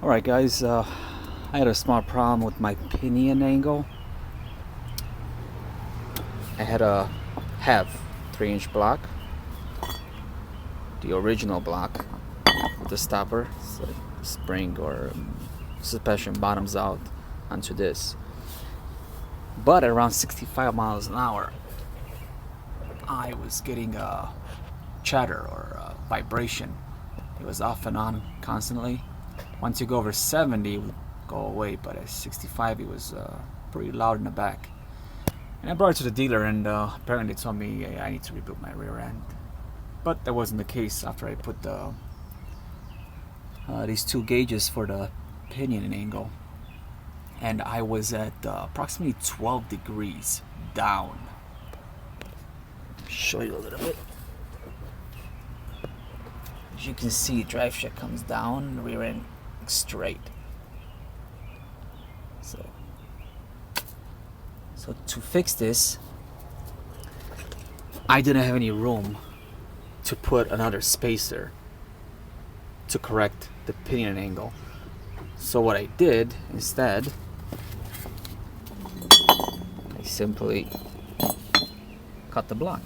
Alright guys, I had a small problem with my pinion angle. I had a 3-inch block, the original block with the stopper, so spring or suspension bottoms out onto this. But at around 65 miles an hour, I was getting a chatter or a vibration. It was off and on constantly. Once you go over 70, it would go away, but at 65 it was pretty loud in the back. And I brought it to the dealer, and apparently they told me I need to rebuild my rear end. But that wasn't the case after I put these two gauges for the pinion angle. And I was at approximately 12 degrees down. Show you a little bit. As you can see, drive shaft comes down, the rear end straight. So to fix this, I didn't have any room to put another spacer to correct the pinion angle. So what I did instead, I simply cut the block.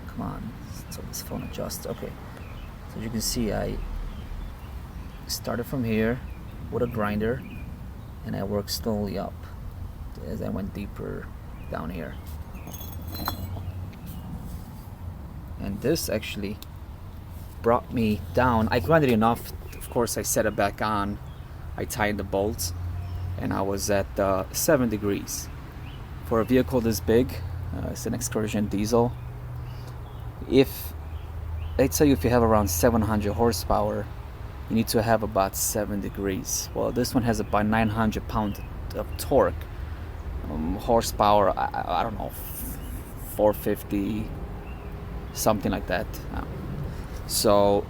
Come on, so this phone adjusts. Okay, so you can see I started from here with a grinder and I worked slowly up as I went deeper down here. And this actually brought me down. I grinded enough, of course I set it back on, I tightened the bolts, and I was at 7 degrees. For a vehicle this big, it's an Excursion diesel. If they tell you if you have around 700 horsepower, you need to have about 7 degrees. Well, this one has about 900 pounds of torque. Horsepower, I don't know, 450, something like that. So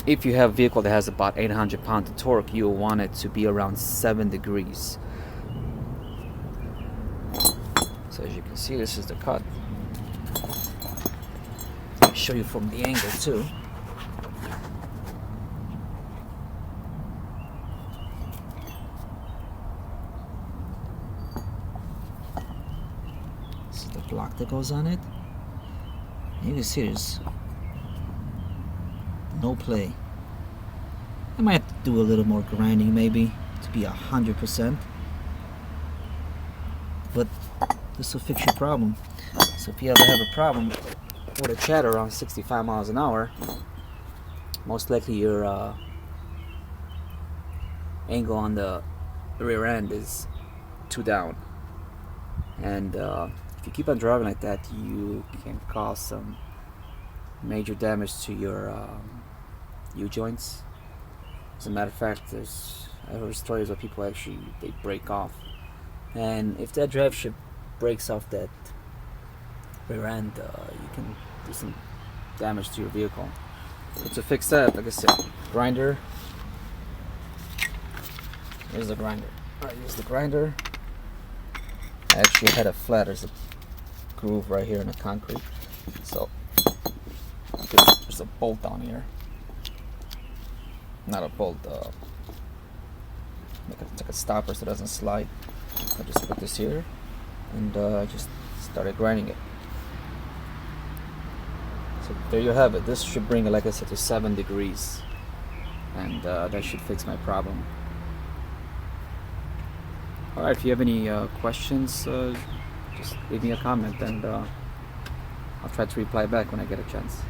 if you have a vehicle that has about 800 pounds of torque, you want it to be around 7 degrees. So as you can see, this is the cut. I'll show you from the angle too. This is the block that goes on it. You can see there's no play. I might have to do a little more grinding maybe to be 100%, but this will fix your problem. So if you ever have a problem with a chatter around 65 miles an hour, most likely your angle on the rear end is too down, and if you keep on driving like that, you can cause some major damage to your U-joints. As a matter of fact, I heard stories where people actually they break off, and if that drive shaft breaks off that rear end, you can do some damage to your vehicle. But to fix that, like I said, grinder. Here's the grinder. Alright, here's the grinder. I actually had a flat. There's a groove right here in the concrete. So there's a bolt down here. Not a bolt, like a stopper so it doesn't slide. I just put this here and I just started grinding it. So there you have it. This should bring it, like I said, to 7 degrees, and that should fix my problem. Alright, if you have any questions, just leave me a comment, and I'll try to reply back when I get a chance.